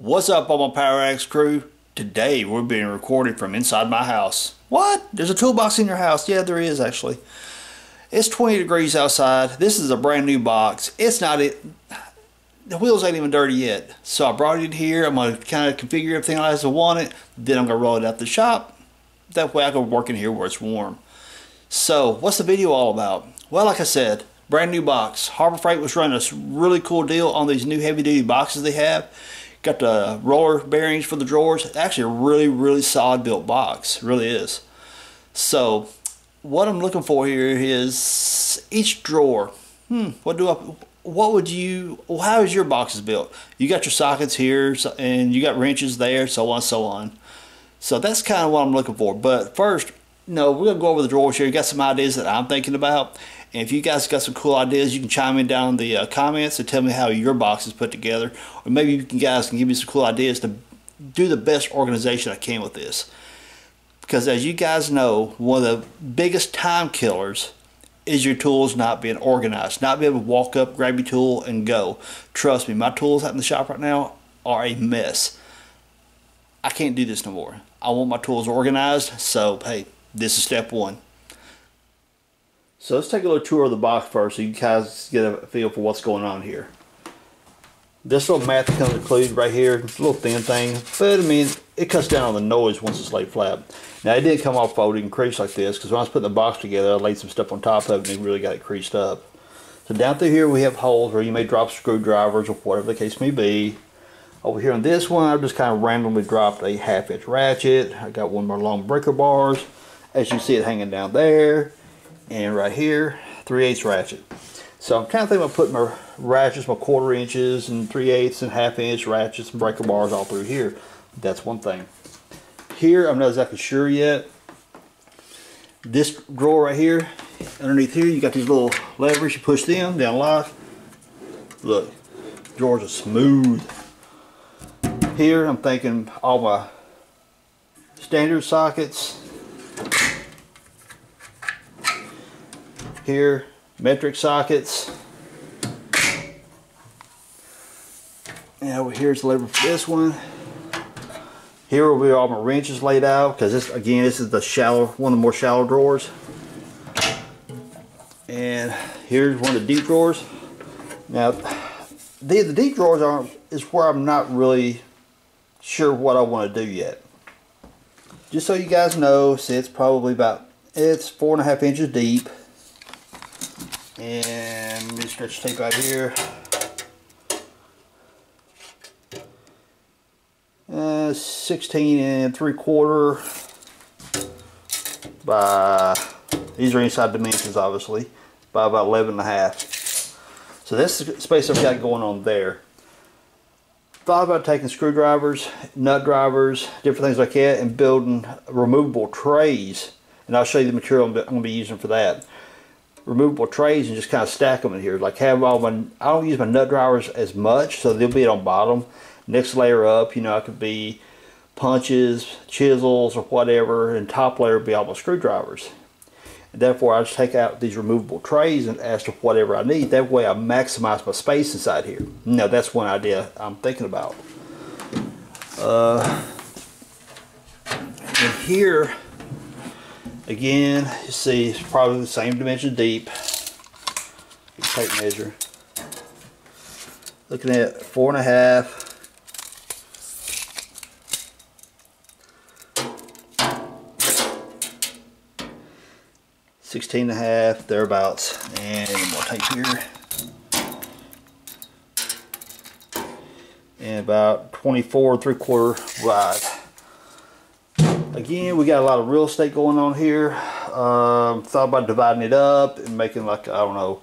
What's up, all my Power Axe crew? Today we're being recorded from inside my house. What? There's a toolbox in your house? Yeah, there is actually. It's 20 degrees outside. This is a brand new box. It's not it. The wheels ain't even dirty yet. So I brought it here. I'm going to kind of configure everything as I want it. Then I'm going to roll it out the shop. That way I can work in here where it's warm. So what's the video all about? Well, like I said, brand new box. Harbor Freight was running a really cool deal on these new heavy duty boxes they have. Got the roller bearings for the drawers. Actually a really solid built box. It really is. So what I'm looking for here is each drawer. How is your boxes built? You got your sockets here and you got wrenches there, so on and so on. So that's kind of what I'm looking for. But first, we're going to go over the drawers here. You got some ideas that I'm thinking about. And if you guys got some cool ideas, you can chime in down in the comments and tell me how your box is put together. Or maybe you guys can give me some cool ideas to do the best organization I can with this. Because as you guys know, one of the biggest time killers is your tools not being organized. Not being able to walk up, grab your tool, and go. Trust me, my tools out in the shop right now are a mess. I can't do this no more. I want my tools organized, so hey, this is step one. So let's take a little tour of the box first so you guys get a feel for what's going on here. This little mat that comes included right here, it's a little thin thing, but I mean, it cuts down on the noise once it's laid flat. Now it did come off folded and creased like this because when I was putting the box together, I laid some stuff on top of it and it really got it creased up. So down through here we have holes where you may drop screwdrivers or whatever the case may be. Over here on this one, I've just kind of randomly dropped a 1/2 inch ratchet. I got one of my long breaker bars. As you see it hanging down there. And right here, 3/8 ratchet. So I'm kind of thinking about putting my ratchets, my 1/4 inches and 3/8 and 1/2 inch ratchets and breaker bars all through here. That's one thing. Here, I'm not exactly sure yet. This drawer right here, underneath here, you got these little levers. You push them, they unlock. Look, drawers are smooth. Here, I'm thinking all my standard sockets. Here, metric sockets. And over here's the lever for this one. Here will be all my wrenches laid out because this is the one of the more shallow drawers. And here's one of the deep drawers. Now, the deep drawers is where I'm not really sure what I want to do yet. Just so you guys know, see, it's 4.5 inches deep. And let me stretch tape out here. 16 3/4 by, these are inside dimensions obviously, by about 11.5. So that's the space I've got going on there. Thought about taking screwdrivers, nut drivers, different things like that, and building removable trays. And I'll show you the material I'm going to be using for that. Removable trays and just kind of stack them in here. Like have all my, I don't use my nut drivers as much, so they'll be on bottom. Next layer up, I could be punches, chisels, or whatever, and top layer would be all my screwdrivers. And therefore, I just take out these removable trays and as to whatever I need. That way, I maximize my space inside here. Now, that's one idea I'm thinking about. And here. Again, you see it's probably the same dimension deep. Tape measure. Looking at 4.5. $16.5 thereabouts, and more tape here. And about 24 3/4 wide. Again, we got a lot of real estate going on here. Thought about dividing it up and making like, I don't know,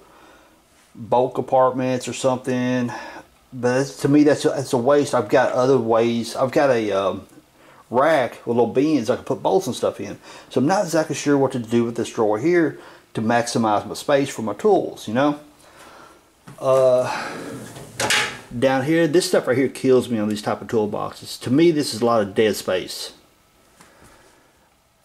bulk apartments or something. But to me, that's a waste. I've got other ways. I've got a rack with little bins I can put bolts and stuff in. So I'm not exactly sure what to do with this drawer here to maximize my space for my tools, Down here, this stuff right here kills me on these type of toolboxes. To me, this is a lot of dead space.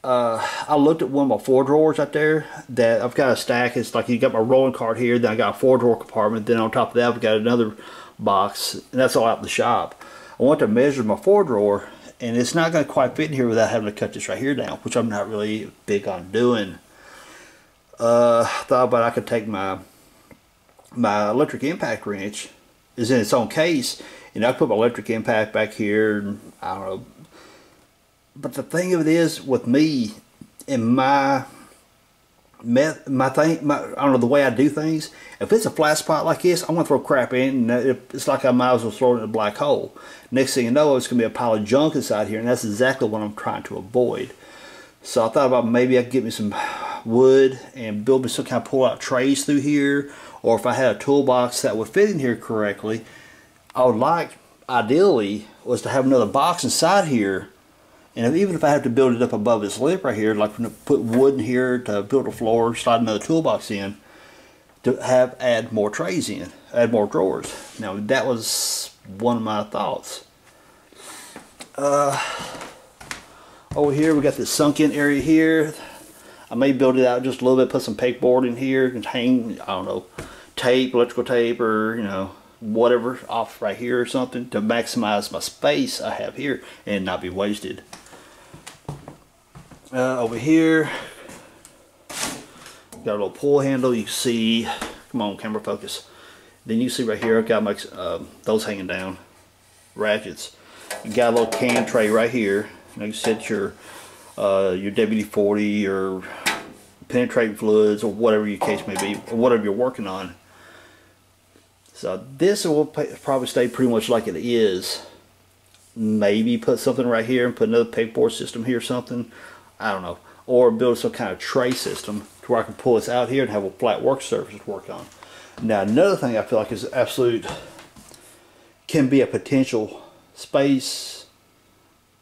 I looked at one of my 4 drawers out there that I've got a stack. It's like you got my rolling cart here, then I got a 4 drawer compartment, then on top of that I've got another box, and that's all out in the shop. I want to measure my 4-drawer, and it's not going to quite fit in here without having to cut this right here down, which I'm not really big on doing. Thought about I could take my electric impact wrench, is in its own case, and I could put my electric impact back here, and I don't know. But the thing of it is, with me and I don't know, the way I do things, if it's a flat spot like this, I'm going to throw crap in, and it's like I might as well throw it in a black hole. Next thing you know, it's going to be a pile of junk inside here, and that's exactly what I'm trying to avoid. So I thought about maybe I could get me some wood and build me some kind of pull-out trays through here, or if I had a toolbox that would fit in here correctly, I would like, ideally, was to have another box inside here. And even if I have to build it up above this lip right here, like put wood in here to build a floor, slide another toolbox in, to add more trays in, add more drawers. Now that was one of my thoughts. Over here we got this sunk in area here. I may build it out just a little bit, put some pegboard in here and hang, I don't know, tape, electrical tape, or you know, whatever off right here or something to maximize my space I have here and not be wasted. Over here, got a little pull handle. You can see, come on, camera focus. Then you see right here, I've got my those hanging down, ratchets. You got a little can tray right here. You can set your WD-40 or penetrating fluids or whatever your case may be, or whatever you're working on. So this will probably stay pretty much like it is. Maybe put something right here and put another pegboard system here or something. I don't know. Or build some kind of tray system to where I can pull this out here and have a flat work surface to work on. Now another thing I feel like is absolute, can be a potential space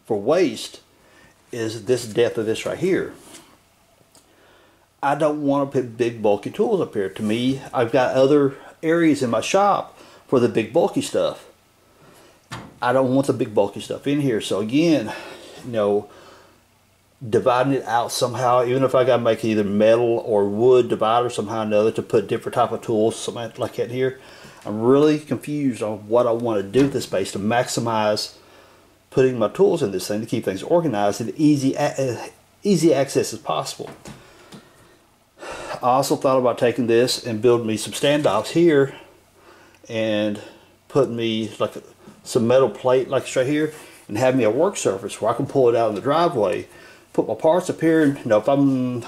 for waste, is this depth of this right here. I don't want to put big bulky tools up here. To me, I've got other areas in my shop for the big bulky stuff. I don't want the big bulky stuff in here. So again, you know, dividing it out somehow, even if I got to make either metal or wood divider somehow or another to put different type of tools, something like that here. I'm really confused on what I want to do with this space to maximize putting my tools in this thing to keep things organized and easy access as possible. I also thought about taking this and building me some standoffs here and putting me like some metal plate like right here and have me a work surface where I can pull it out in the driveway, put my parts up here, and you know, if I'm,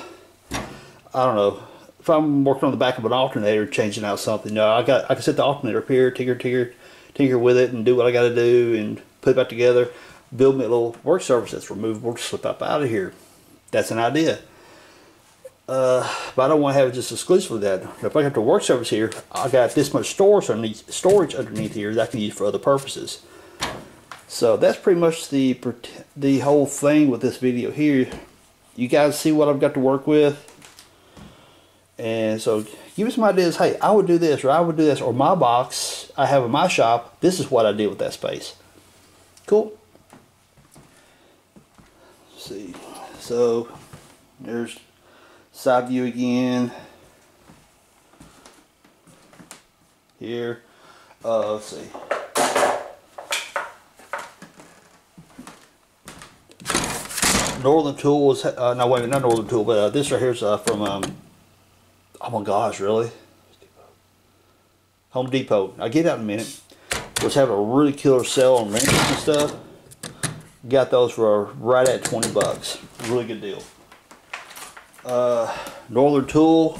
I don't know, if I'm working on the back of an alternator changing out something, you know, I can set the alternator up here, tinker with it and do what I got to do and put it back together, build me a little work surface that's removable to slip up out of here. That's an idea. But I don't want to have it just exclusively that. If I have to work surface here, I got this much storage underneath here that I can use for other purposes. So that's pretty much the whole thing with this video here. You guys see what I've got to work with, and so give me some ideas. Hey, I would do this, or I would do this, or my box I have in my shop, this is what I did with that space. Cool. Let's see, so there's side view again here. Let's see. Northern Tool was, no wait a minute, not Northern Tool, but this right here is from, oh my gosh, really? Home Depot. I'll get out in a minute. Was having a really killer sale on wrenches and stuff. Got those for right at 20 bucks. Really good deal. Northern Tool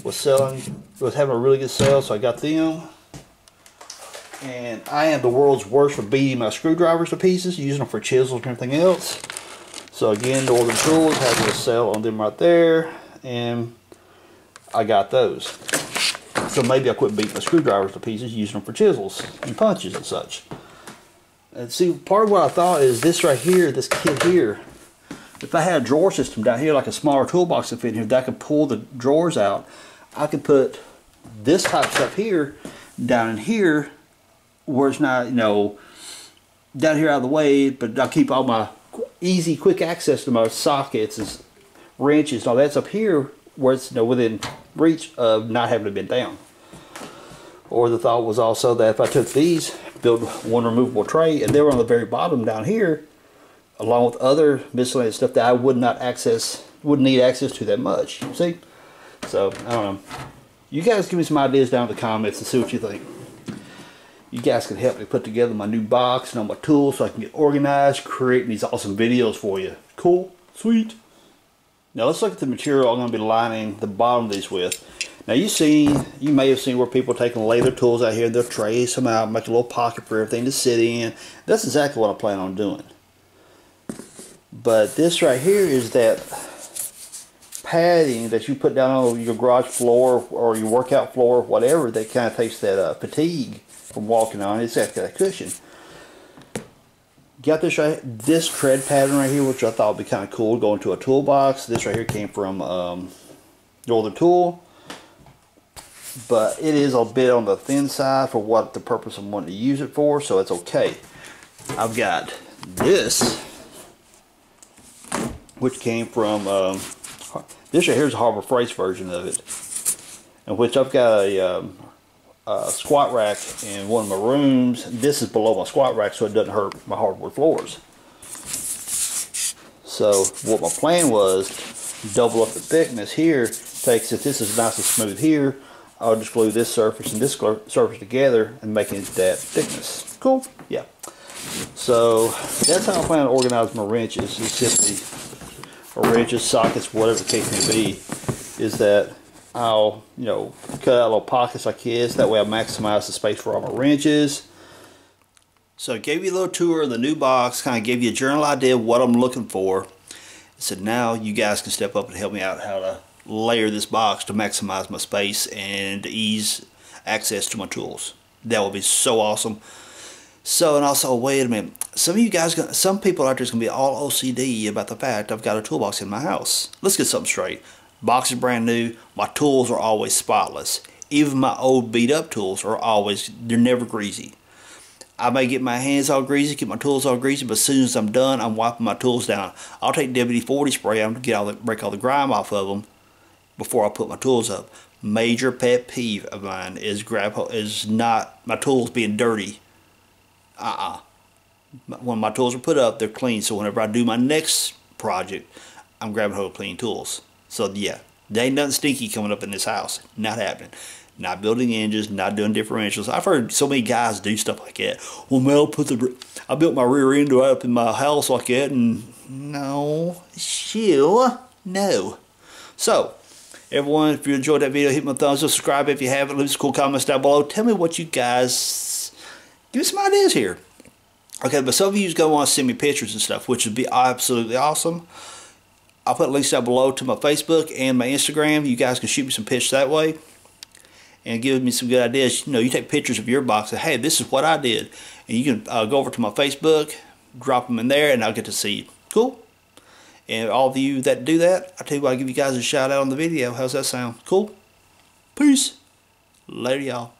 was having a really good sale, so I got them. And I am the world's worst for beating my screwdrivers to pieces, using them for chisels and everything else. So again, Northern Tools having a sale on them right there, and I got those. So maybe I quit beating my screwdrivers to pieces, using them for chisels and punches and such. And see, part of what I thought is this right here, this kit here. If I had a drawer system down here, like a smaller toolbox to fit in here, that I could pull the drawers out, I could put this type of stuff here, down in here, where it's not, you know, down here out of the way, but I'll keep all my easy, quick access to my sockets and wrenches and all that's up here where it's, you know, within reach of not having to bend down. Or the thought was also that if I took these, build one removable tray, and they were on the very bottom down here, along with other miscellaneous stuff that I wouldn't need access to that much. See? So, I don't know. You guys give me some ideas down in the comments and see what you think. You guys can help me put together my new box and all my tools so I can get organized, creating these awesome videos for you. Cool? Sweet. Now let's look at the material I'm going to be lining the bottom of these with. Now you may have seen where people take and lay their tools out here, they'll tray some out, make a little pocket for everything to sit in. That's exactly what I plan on doing. But this right here is that padding that you put down on your garage floor or your workout floor, whatever, that kind of takes that fatigue from walking on. It's got that cushion. Got this tread pattern right here, which I thought would be kind of cool, going to a toolbox. This right here came from Northern Tool, but it is a bit on the thin side for what the purpose I'm wanting to use it for, so it's okay. I've got this, which came from this right here is a Harbor Freight's version of it, in which I've got a squat rack in one of my rooms. This is below my squat rack so it doesn't hurt my hardwood floors. So what my plan was, double up the thickness here. Since this is nice and smooth here, I'll just glue this surface and this surface together and make it that thickness. Cool? Yeah. So that's how I plan to organize my wrenches. It's simply wrenches, sockets, whatever the case may be, is that I'll, cut out little pockets like this. That way I maximize the space for all my wrenches. So I gave you a little tour of the new box, kind of gave you a general idea of what I'm looking for. So now you guys can step up and help me out how to layer this box to maximize my space and to ease access to my tools. That would be so awesome. So, and also, wait a minute. Some people out there is going to be all OCD about the fact I've got a toolbox in my house. Let's get something straight. Box is brand new. My tools are always spotless. Even my old beat up tools they're never greasy. I may get my hands all greasy, get my tools all greasy, but as soon as I'm done, I'm wiping my tools down. I'll take WD-40 spray on to break all the grime off of them before I put my tools up. Major pet peeve of mine is not my tools being dirty. When my tools are put up, they're clean. So whenever I do my next project, I'm grabbing hold of clean tools. So yeah, there ain't nothing stinky coming up in this house. Not happening. Not building engines, not doing differentials. I've heard so many guys do stuff like that. Well, Mel, I built my rear end up in my house like that, and no. So, everyone, if you enjoyed that video, hit my thumbs up, subscribe if you haven't, leave some cool comments down below. Tell me what you guys, give me some ideas here. Okay, but some of you going to want to send me pictures and stuff, which would be absolutely awesome. I'll put links down below to my Facebook and my Instagram. You guys can shoot me some pictures that way and give me some good ideas. You take pictures of your box and, hey, this is what I did. And you can go over to my Facebook, drop them in there, and I'll get to see you. Cool? And all of you that do that, I tell you what, I'll give you guys a shout out on the video. How's that sound? Cool? Peace. Later, y'all.